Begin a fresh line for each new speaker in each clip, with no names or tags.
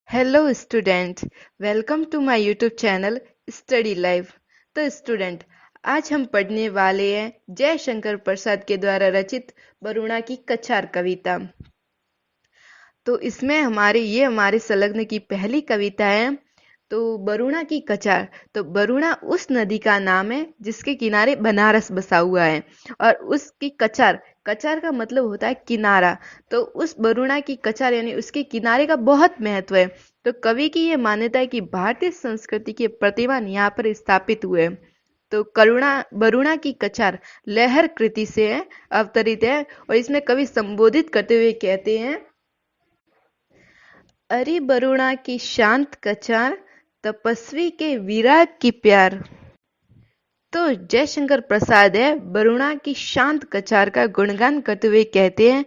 Hello student, welcome to my YouTube channel study life. तो student, आज हम पढ़ने वाले हैं जयशंकर प्रसाद के द्वारा रचित बरुणा की कछार कविता। तो इसमें हमारे संलग्न की पहली कविता है। तो बरुणा की कछार। तो बरुणा उस नदी का नाम है जिसके किनारे बनारस बसा हुआ है, और उसकी कछार, कछार का मतलब होता है किनारा। तो उस बरुणा की कछार यानी उसके किनारे का बहुत महत्व है। तो कवि की यह मान्यता है कि भारतीय संस्कृति के प्रतिमान यहाँ पर स्थापित हुए। तो करुणा बरुणा की कछार लहर कृति से अवतरित है, और इसमें कवि संबोधित करते हुए कहते हैं, अरे बरुणा की शांत कछार, तपस्वी के विराग की प्यार। तो जयशंकर प्रसाद है बरुणा की शांत कछार का गुणगान करते हुए कहते हैं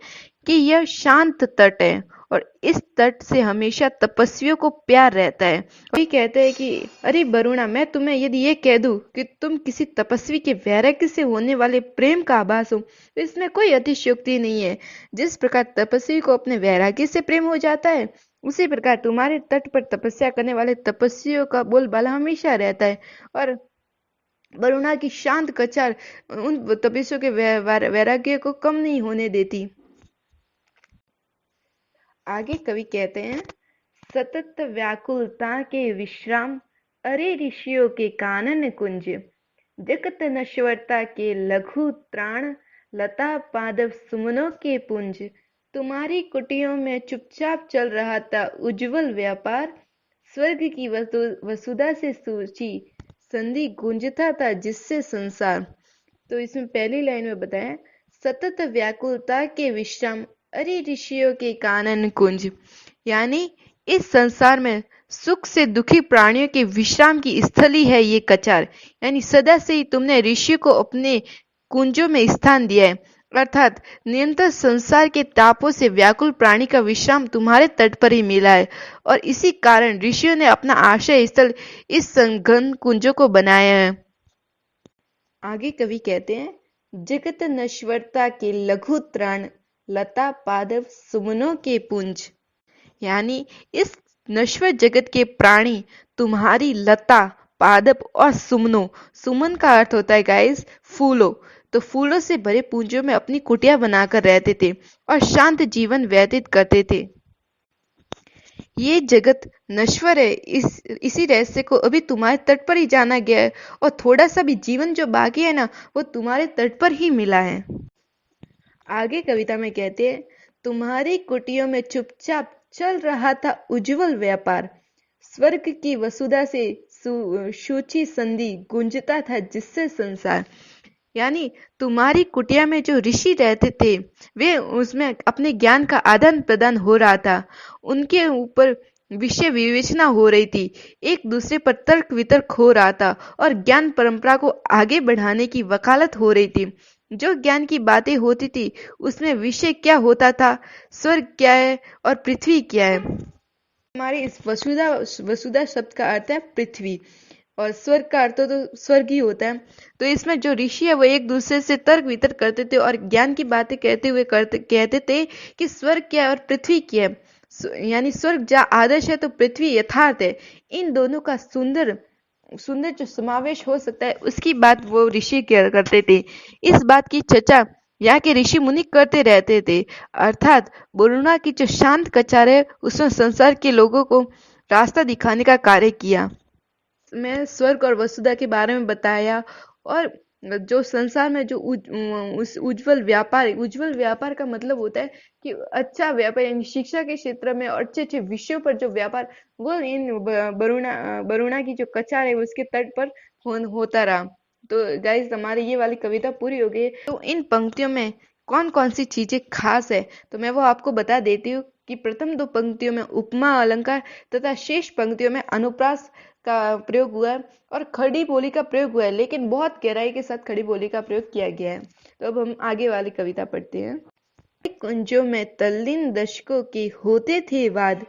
कि यह शांत तट है, और इस तट से हमेशा तपस्वियों को प्यार रहता है। वही कहते हैं कि अरे वरुणा, मैं तुम्हें यदि ये कह दूं कि तुम किसी तपस्वी के वैराग्य से होने वाले प्रेम का आभास हो, तो इसमें कोई अतिशयोक्ति नहीं है। जिस प्रकार तपस्वी को अपने वैराग्य से प्रेम हो जाता है, उसी प्रकार तुम्हारे तट पर तपस्या करने वाले तपस्वियों का बोलबाला हमेशा रहता है। और वरुणा की शांत कछार उन तपस्वियों के वैराग्य को कम नहीं होने देती। आगे कवि कहते हैं, सतत व्याकुलता के विश्राम, अरे ऋषियों के कानन कुंज, जगत नश्वरता के लघु त्राण, लता पादप सुमनों के पुंज। तुम्हारी कुटियों में चुपचाप चल रहा था उज्जवल व्यापार, स्वर्ग की वसुधा से सूची संधि गूंजता था जिससे संसार। तो इसमें पहली लाइन में बताया, सतत व्याकुलता के विश्राम, अरे ऋषियों के कानन कुंज। यानी इस संसार में सुख से दुखी प्राणियों के विश्राम की स्थली है ये कछार। यानी सदा से ही तुमने ऋषि को अपने कुंजों में स्थान दिया है, अर्थात निरंतर संसार के तापों से व्याकुल प्राणी का विश्राम तुम्हारे तट पर ही मिला है, और इसी कारण ऋषियों ने अपना आश्रय स्थल इस संघन कुंजों को बनाया है। आगे कवि कहते हैं, जगत नश्वरता के लघु त्राण, लता पादप सुमनों के पुंज। यानी इस नश्वर जगत के प्राणी तुम्हारी लता, पादप और सुमनों, सुमन का अर्थ होता है गाइस फूलों, तो फूलों से भरे पुंजों में अपनी कुटिया बनाकर रहते थे और शांत जीवन व्यतीत करते थे। ये जगत नश्वर है, इसी रहस्य को अभी तुम्हारे तट पर ही जाना गया है, और थोड़ा सा भी जीवन जो बाकी है ना, वो तुम्हारे तट पर ही मिला है। आगे कविता में कहते हैं, तुम्हारी कुटियों में चुपचाप चल रहा था उज्जवल व्यापार, स्वर्ग की वसुधा से सूची संधि गूंजता था जिससे संसार। यानी तुम्हारी कुटिया में जो ऋषि रहते थे, वे उसमें अपने ज्ञान का आदान प्रदान हो रहा था, उनके ऊपर विषय विवेचना हो रही थी, एक दूसरे पर तर्क वितर्क हो रहा था, और ज्ञान परंपरा को आगे बढ़ाने की वकालत हो रही थी। जो ज्ञान की बातें होती थी उसमें विषय क्या होता था, स्वर्ग क्या है और पृथ्वी क्या है। हमारे इस वसुधा वसुधा शब्द का अर्थ है पृथ्वी, और स्वर्ग का अर्थ तो स्वर्ग ही होता है। तो इसमें जो ऋषि है वो एक दूसरे से तर्क वितर्क करते थे और ज्ञान की बातें कहते हुए कहते थे कि स्वर्ग क्या है और पृथ्वी क्या है। यानी स्वर्ग जहाँ आदर्श है तो पृथ्वी यथार्थ है। इन दोनों का सुंदर सुंदर जो समावेश हो सकता है उसकी बात वो ऋषि करते थे। इस बात की चर्चा यहाँ के ऋषि मुनि करते रहते थे। अर्थात वरुणा की जो शांत कछार है उसने संसार के लोगों को रास्ता दिखाने का कार्य किया। मैं स्वर्ग और वसुधा के बारे में बताया, और जो संसार में जो उस उज्जवल व्यापार का मतलब होता है कि अच्छा व्यापार, यानी शिक्षा के क्षेत्र में और अच्छे अच्छे विषयों पर जो व्यापार, वो इन बरुणा की जो कछार है उसके तट पर होता रहा। तो गाइस, हमारी ये वाली कविता पूरी हो गई है। तो इन पंक्तियों में कौन कौन सी चीजें खास है, तो मैं वो आपको बता देती हूँ कि प्रथम दो पंक्तियों में उपमा अलंकार तथा शेष पंक्तियों में अनुप्रास का प्रयोग हुआ है और खड़ी बोली का प्रयोग हुआ है, लेकिन बहुत गहराई के साथ खड़ी बोली का प्रयोग किया गया है। तो अब हम आगे वाली कविता पढ़ते हैं। कुंजों में तल्लीन दशकों के होते थे वाद,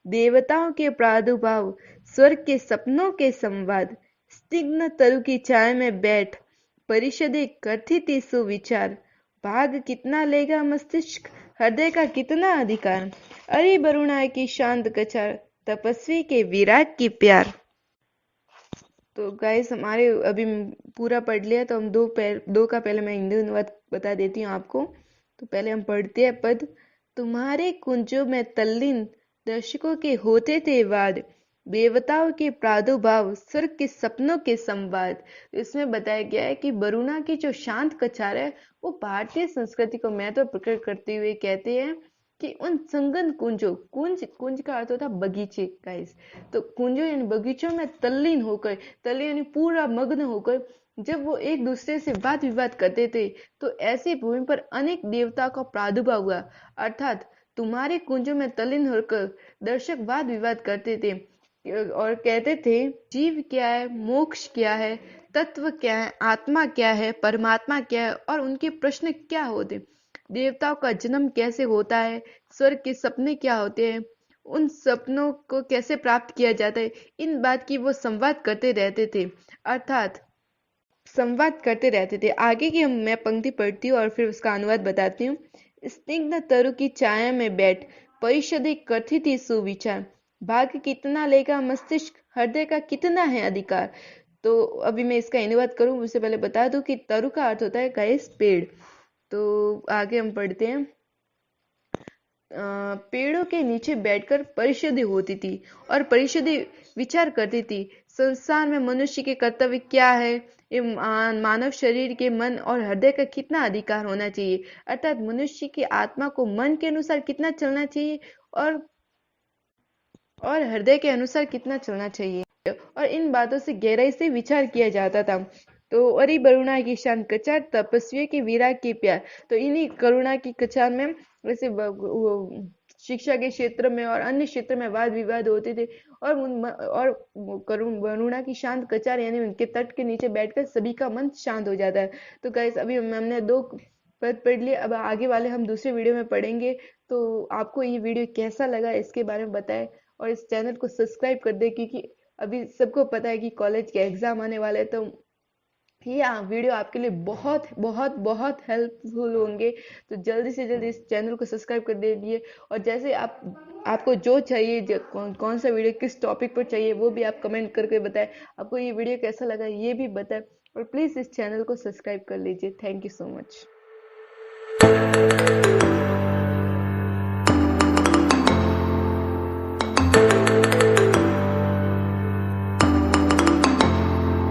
देवताओं के प्रादुर्भाव, स्वर्ग के सपनों के संवाद, स्निग्ध तरु की चाय में बैठ परिषदें करती थी सुविचार, भाग कितना लेगा मस्तिष्क, हृदय का कितना अधिकार, अरे बरुणा की शांत कछार, तपस्वी के विराट की प्यार। तो गाइस हमारे अभी पूरा पढ़ लिया, तो हम दो का पहले मैं हिंदी अनुवाद बता देती हूँ आपको। तो पहले हम पढ़ते हैं पद। तुम्हारे कुंजों में तल्लीन दर्शकों के होते थे वाद, देवताओं के प्रादुर्भाव स्वर्ग के सपनों के संवाद। तो इसमें बताया गया है कि बरुणा की जो शांत कछार है वो भारतीय संस्कृति को महत्व प्रकट करते हुए कहते हैं कि उन संगन कुंजों, कुंज कुंज का अर्थ होता है बगीचे गाइस, तो कुंजों यानी बगीचों में तल्लीन होकर, तल्लीन यानी पूरा मग्न होकर जब वो एक दूसरे से वाद विवाद करते थे, तो ऐसी भूमि पर अनेक देवताओं का प्रादुर्भाव हुआ। अर्थात तुम्हारे कुंजों में तल्लीन होकर दर्शक वाद विवाद करते थे और कहते थे जीव क्या है, मोक्ष क्या है, तत्व क्या है, आत्मा क्या है, परमात्मा क्या है और उनके प्रश्न क्या होते, देवताओं का जन्म कैसे होता है, स्वर्ग के सपने क्या होते हैं, उन सपनों को कैसे प्राप्त किया जाता है, इन बात की वो संवाद करते रहते थे। अर्थात संवाद करते रहते थे। आगे की मैं पंक्ति पढ़ती हूँ और फिर उसका अनुवाद बताती हूँ। स्निग्ध तरु की छाया में बैठ परिषदें करती थी सुविचार, भाग्य कितना लेगा मस्तिष्क, हृदय का कितना है अधिकार। तो अभी मैं इसका अनुवाद करूँ उससे पहले बता दूं कि तरु का अर्थ होता है गाइस पेड़। तो आगे हम पढ़ते हैं। पेड़ों के नीचे बैठकर परिषदें होती थी और परिषदें विचार करती थी संसार में मनुष्य के कर्तव्य क्या है, ये मानव शरीर के मन और हृदय का कितना अधिकार होना चाहिए, अर्थात मनुष्य की आत्मा को मन के अनुसार कितना चलना चाहिए और हृदय के अनुसार कितना चलना चाहिए, और इन बातों से गहराई से विचार किया जाता था। तो अरि करुणा की शान कचार तपस्वियों की वीरा की प्यार। तो इन्हीं करुणा की कचार में वैसे शिक्षा के क्षेत्र में और अन्य क्षेत्र में वाद विवाद होते थे, और करुणा की शांत कचार यानी उनके तट के नीचे बैठकर सभी का मन शांत हो जाता है। तो गाइस अभी हमने दो पद पढ़ लिए, अब आगे वाले हम दूसरे वीडियो में पढ़ेंगे। तो आपको ये वीडियो कैसा लगा इसके बारे में बताएं और इस चैनल को सब्सक्राइब कर दे, क्योंकि अभी सबको पता है कि कॉलेज के एग्जाम आने वाले हैं, तो ये वीडियो आपके लिए बहुत बहुत बहुत हेल्पफुल होंगे। तो जल्दी से जल्दी इस चैनल को सब्सक्राइब कर दीजिए, और जैसे आपको जो चाहिए, कौन सा वीडियो किस टॉपिक पर चाहिए वो भी आप कमेंट करके बताएं। आपको ये वीडियो कैसा लगा ये भी बताएं, और प्लीज़ इस चैनल को सब्सक्राइब कर लीजिए। Thank you so much.